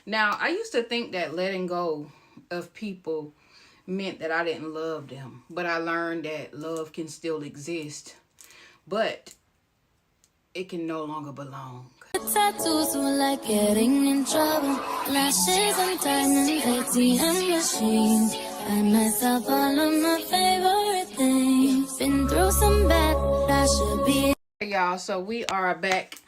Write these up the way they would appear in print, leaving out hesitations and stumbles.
Now, I used to think that letting go of people meant that I didn't love them, but I learned that love can still exist, but it can no longer belong. Tattoos were like getting in trouble. Lashes and diamonds, ATM machines. I myself all of my favorite things. Been through some bad, I should be. Hey y'all, so we are back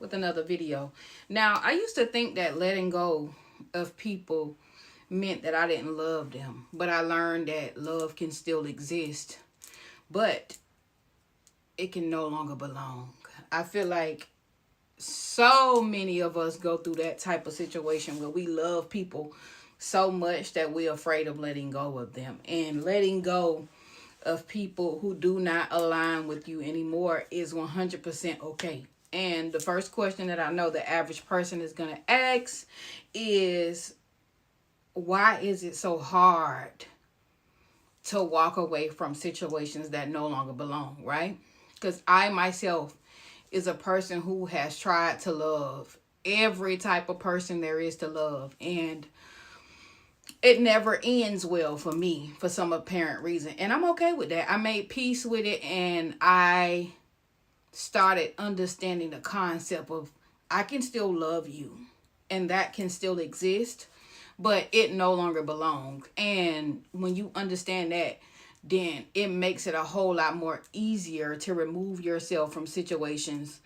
with another video. Now, I used to think that letting go of people meant that I didn't love them, but I learned that love can still exist, but it can no longer belong. I feel like so many of us go through that type of situation where we love people so much that we're afraid of letting go of them. And letting go of people who do not align with you anymore is 100% okay. And the first question that I know the average person is going to ask is, why is it so hard to walk away from situations that no longer belong, right? Because I myself is a person who has tried to love every type of person there is to love, and it never ends well for me for some apparent reason, and I'm okay with that. I made peace with it, and I started understanding the concept of I can still love you and that can still exist, but it no longer belongs. And when you understand that, then it makes it a whole lot more easier to remove yourself from situations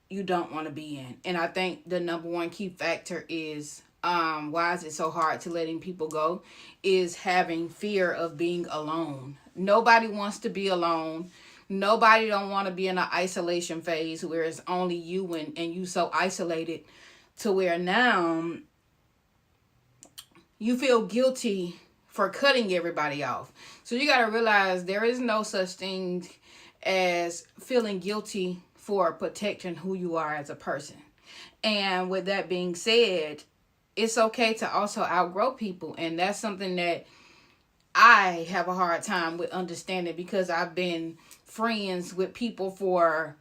you don't want to be in. And I think the number one key factor is why is it so hard to letting people go is having fear of being alone. Nobody wants to be alone. Nobody don't want to be in an isolation phase where it's only you and you so isolated to where now you feel guilty for cutting everybody off. So you got to realize there is no such thing as feeling guilty for protecting who you are as a person. And with that being said, it's okay to also outgrow people. And that's something that I have a hard time with understanding, because I've been friends with people for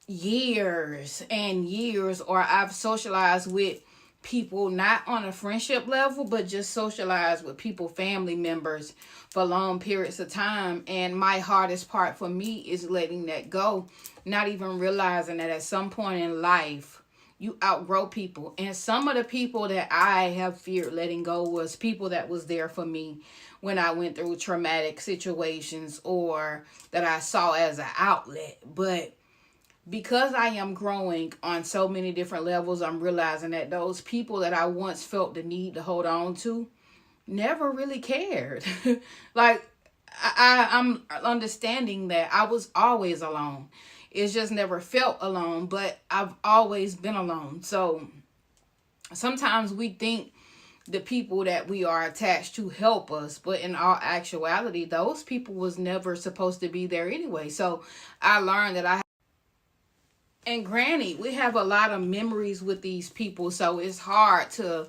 years and years, or I've socialized with people not on a friendship level, but just socialize with people, family members, for long periods of time. And my hardest part for me is letting that go, not even realizing that at some point in life you outgrow people. And some of the people that I have feared letting go was people that was there for me when I went through traumatic situations, or that I saw as an outlet. But because I am growing on so many different levels, I'm realizing that those people that I once felt the need to hold on to never really cared. Like, I'm understanding that I was always alone. It's just never felt alone, but I've always been alone. So sometimes we think the people that we are attached to help us, but in all actuality, those people was never supposed to be there anyway. So I learned that and granny, we have a lot of memories with these people, so it's hard to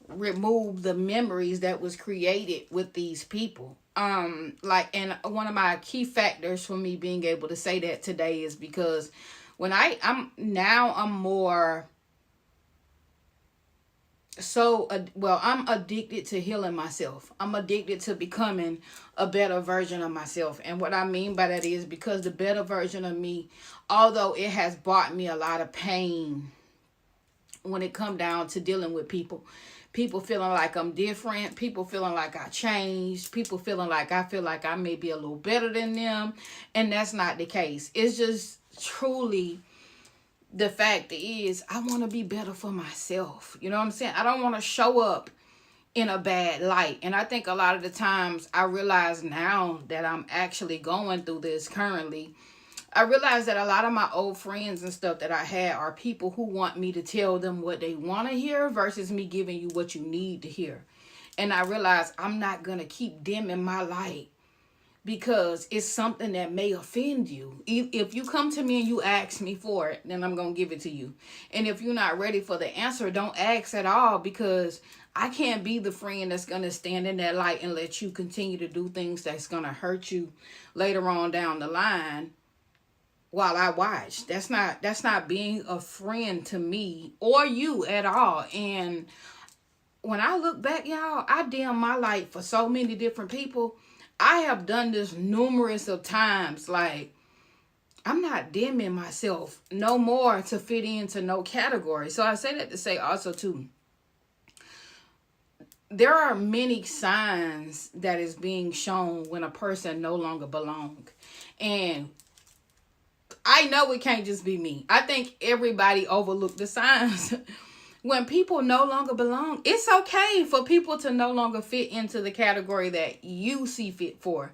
remove the memories that was created with these people. And one of my key factors for me being able to say that today is because when I'm more I'm addicted to healing myself. I'm addicted to becoming a better version of myself. And what I mean by that is because the better version of me, although it has brought me a lot of pain when it come down to dealing with people feeling like I'm different, people feeling like I changed, people feeling like I feel like I may be a little better than them, and that's not the case. It's just truly the fact is I want to be better for myself. You know what I'm saying? I don't want to show up in a bad light. And I think a lot of the times I realize now that I'm actually going through this currently, I realize that a lot of my old friends and stuff that I had are people who want me to tell them what they want to hear versus me giving you what you need to hear. And I realize I'm not going to keep dimming my light because it's something that may offend you. If you come to me and you ask me for it, then I'm going to give it to you. And if you're not ready for the answer, don't ask at all, because I can't be the friend that's going to stand in that light and let you continue to do things that's going to hurt you later on down the line while I watch. That's not being a friend to me or you at all. And when I look back, y'all, I dim my light for so many different people. I have done this numerous of times. Like, I'm not dimming myself no more to fit into no category. So I say that to say also too, there are many signs that is being shown when a person no longer belong. And I know it can't just be me. I think everybody overlooked the signs. When people no longer belong, it's okay for people to no longer fit into the category that you see fit for.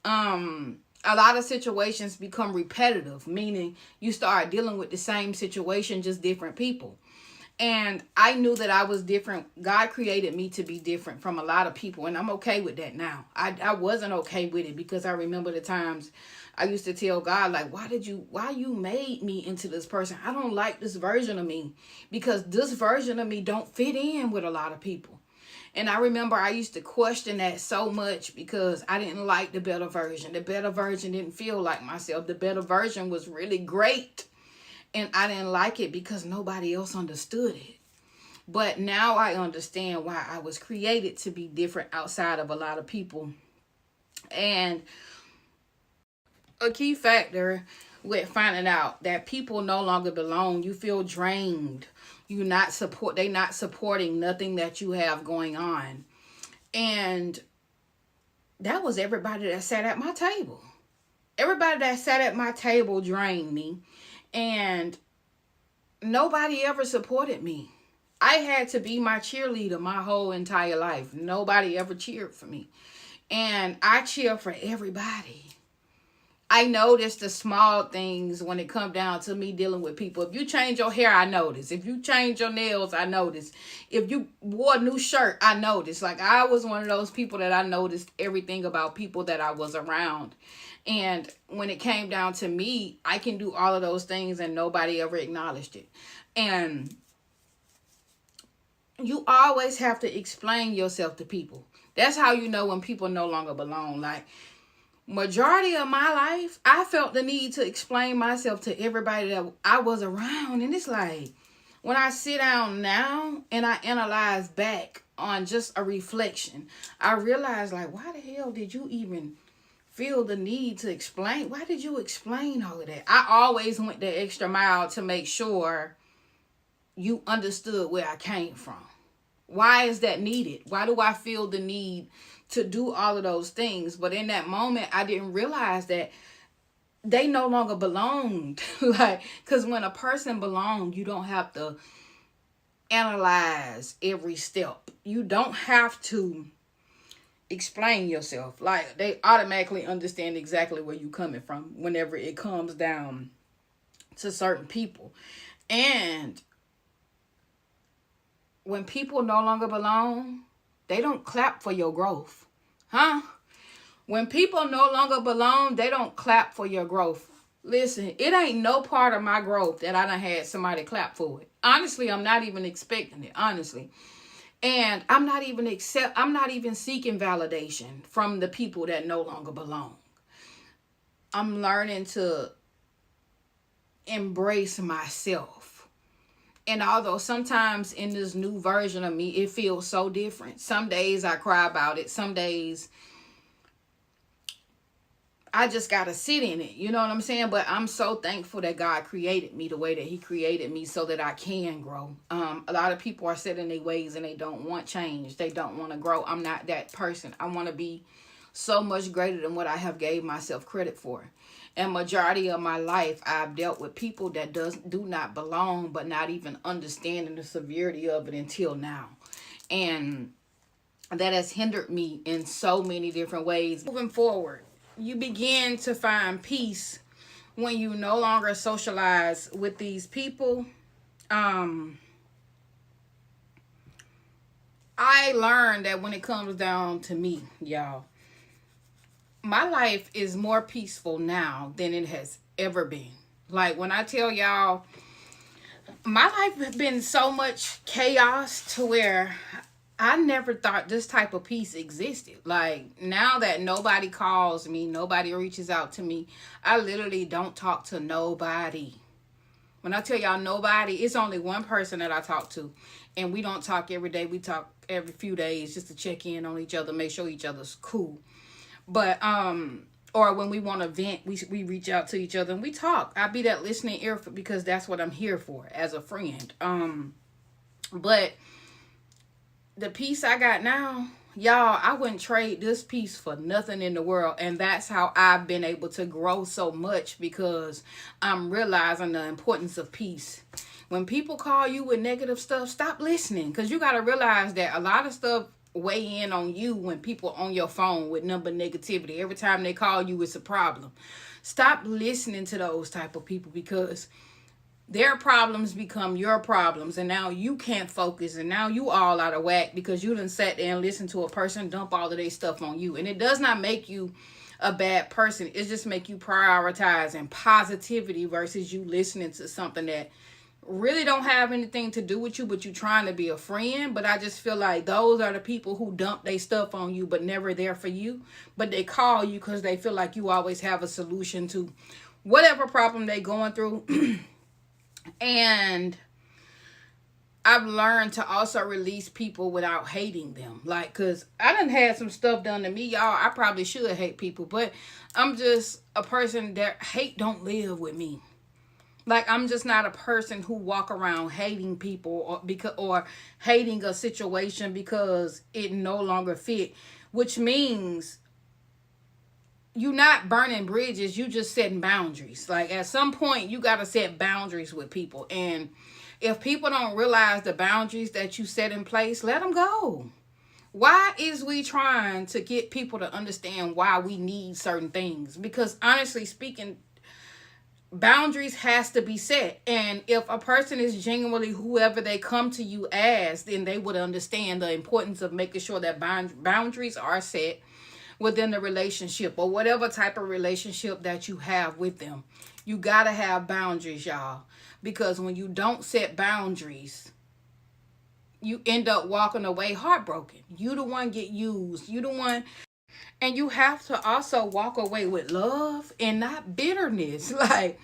A lot of situations become repetitive, meaning you start dealing with the same situation, just different people. And I knew that I was different. God created me to be different from a lot of people. And I'm okay with that now. I wasn't okay with it because I remember the times I used to tell God, like, why you made me into this person? I don't like this version of me because this version of me don't fit in with a lot of people. And I remember I used to question that so much because I didn't like the better version. The better version didn't feel like myself. The better version was really great. And I didn't like it because nobody else understood it. But now I understand why I was created to be different outside of a lot of people. And a key factor with finding out that people no longer belong, you feel drained. They not supporting nothing that you have going on. And that was everybody that sat at my table. Everybody that sat at my table drained me. And nobody ever supported me. I had to be my cheerleader my whole entire life. Nobody ever cheered for me. And I cheer for everybody. I notice the small things when it comes down to me dealing with people. If you change your hair, I notice. If you change your nails, I notice. If you wore a new shirt, I notice. Like, I was one of those people that I noticed everything about people that I was around. And when it came down to me, I can do all of those things and nobody ever acknowledged it. And you always have to explain yourself to people. That's how you know when people no longer belong. Like, majority of my life, I felt the need to explain myself to everybody that I was around. And it's like, when I sit down now and I analyze back on just a reflection, I realize, like, why the hell did you even feel the need to explain? Why did you explain all of that? I always went the extra mile to make sure you understood where I came from. Why is that needed? Why do I feel the need to do all of those things? But in that moment, I didn't realize that they no longer belonged. Like, because when a person belongs, you don't have to analyze every step. You don't have to explain yourself. Like, they automatically understand exactly where you're coming from whenever it comes down to certain people. And when people no longer belong, they don't clap for your growth. Huh? When people no longer belong, they don't clap for your growth. Listen, it ain't no part of my growth that I done had somebody clap for it. Honestly, I'm not even expecting it. Honestly. And I'm not even seeking validation from the people that no longer belong. I'm learning to embrace myself. And although sometimes in this new version of me, it feels so different. Some days I cry about it. Some days I just got to sit in it. You know what I'm saying? But I'm so thankful that God created me the way that he created me so that I can grow. A lot of people are set in their ways and they don't want change. They don't want to grow. I'm not that person. I want to be so much greater than what I have gave myself credit for. And majority of my life, I've dealt with people that do not belong, but not even understanding the severity of it until now. And that has hindered me in so many different ways. Moving forward, you begin to find peace when you no longer socialize with these people. I learned that when it comes down to me, y'all, my life is more peaceful now than it has ever been. Like, when I tell y'all, my life has been so much chaos to where I never thought this type of peace existed. Like, now that nobody calls me, nobody reaches out to me, I literally don't talk to nobody. When I tell y'all nobody, it's only one person that I talk to. And we don't talk every day. We talk every few days just to check in on each other, make sure each other's cool. But or when we want to vent, we reach out to each other and we talk. I be that listening ear because that's what I'm here for as a friend. But the peace I got now, y'all, I wouldn't trade this peace for nothing in the world. And that's how I've been able to grow so much, because I'm realizing the importance of peace. When people call you with negative stuff, stop listening, because you got to realize that a lot of stuff weigh in on you when people on your phone with number negativity. Every time they call you, it's a problem. Stop listening to those type of people, because their problems become your problems, and now you can't focus, and now you all out of whack because you done sat there and listened to a person dump all of their stuff on you. And it does not make you a bad person. It just make you prioritizing positivity versus you listening to something that really don't have anything to do with you, but you trying to be a friend. But I just feel like those are the people who dump their stuff on you but never there for you. But they call you because they feel like you always have a solution to whatever problem they going through. And I've learned to also release people without hating them. Like, because I done had some stuff done to me, y'all. I probably should hate people, but I'm just a person that hate don't live with me. Like, I'm just not a person who walk around hating people or hating a situation because it no longer fit, which means you're not burning bridges, you just setting boundaries. Like, at some point, you got to set boundaries with people. And if people don't realize the boundaries that you set in place, let them go. Why is we trying to get people to understand why we need certain things? Because honestly speaking, boundaries has to be set. And if a person is genuinely whoever they come to you as, then they would understand the importance of making sure that boundaries are set within the relationship, or whatever type of relationship that you have with them. You gotta have boundaries, y'all, because when you don't set boundaries, you end up walking away heartbroken. You the one get used. You the one. And you have to also walk away with love and not bitterness. Like,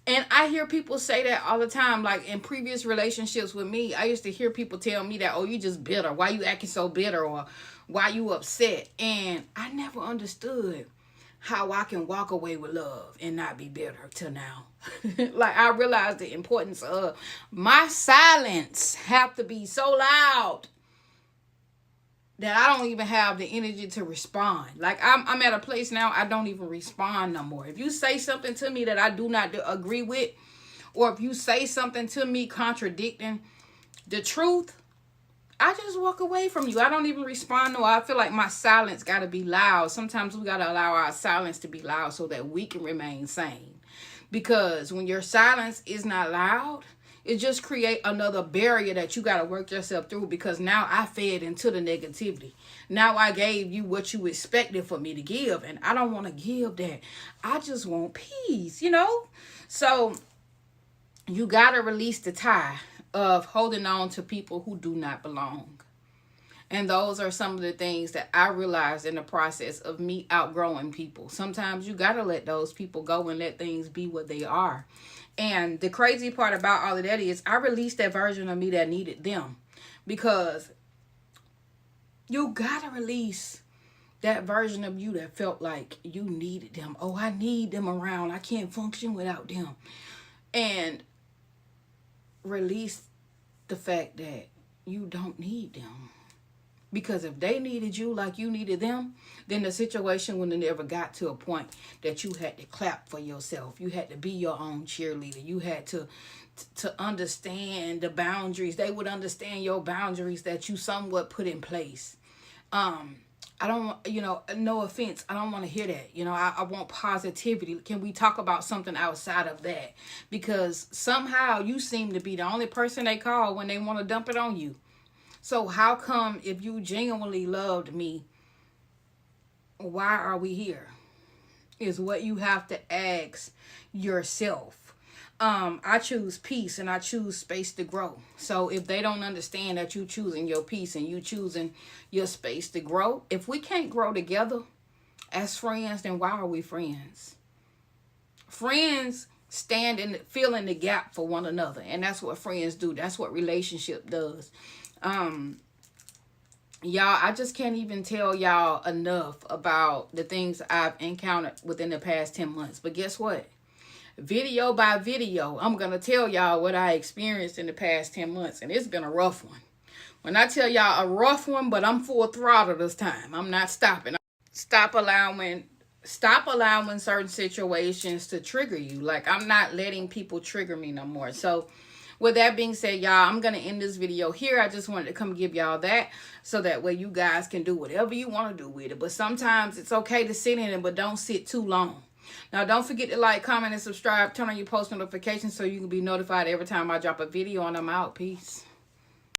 and I hear people say that all the time. Like, in previous relationships with me, I used to hear people tell me that, oh, you just bitter. Why you acting so bitter? Or why you upset? And I never understood how I can walk away with love and not be bitter till now. Like, I realized the importance of my silence have to be so loud that I don't even have the energy to respond. Like, I'm at a place now, I don't even respond no more. If you say something to me that I do not agree with, or if you say something to me contradicting the truth, I just walk away from you. I don't even respond. No, I feel like my silence got to be loud. Sometimes we got to allow our silence to be loud so that we can remain sane. Because when your silence is not loud, it just create another barrier that you got to work yourself through, because now I fed into the negativity. Now I gave you what you expected for me to give, and I don't want to give that. I just want peace, you know? So you got to release the tie of holding on to people who do not belong. And those are some of the things that I realized in the process of me outgrowing people. Sometimes you got to let those people go and let things be what they are. And the crazy part about all of that is I released that version of me that needed them. Because you got to release that version of you that felt like you needed them. Oh, I need them around. I can't function without them. And release the fact that you don't need them. Because if they needed you like you needed them, then the situation would have never got to a point that you had to clap for yourself. You had to be your own cheerleader. You had to understand the boundaries. They would understand your boundaries that you somewhat put in place. I don't, no offense, I don't want to hear that. I want positivity. Can we talk about something outside of that? Because somehow you seem to be the only person they call when they want to dump it on you. So how come, if you genuinely loved me, why are we here? Is what you have to ask yourself. I choose peace and I choose space to grow. So if they don't understand that you choosing your peace and you choosing your space to grow, if we can't grow together as friends, then why are we friends? Friends stand and fill in the gap for one another, and that's what friends do. That's what relationship does. Y'all, I just can't even tell y'all enough about the things I've encountered within the past 10 months. But guess what? Video by video, I'm going to tell y'all what I experienced in the past 10 months. And it's been a rough one. When I tell y'all a rough one, but I'm full throttle this time. I'm not stopping. Stop allowing certain situations to trigger you. Like, I'm not letting people trigger me no more. So with that being said, y'all, I'm going to end this video here. I just wanted to come give y'all that so that way you guys can do whatever you want to do with it. But sometimes it's okay to sit in it, but don't sit too long. Now, don't forget to like, comment, and subscribe. Turn on your post notifications so you can be notified every time I drop a video, and I'm out. Peace.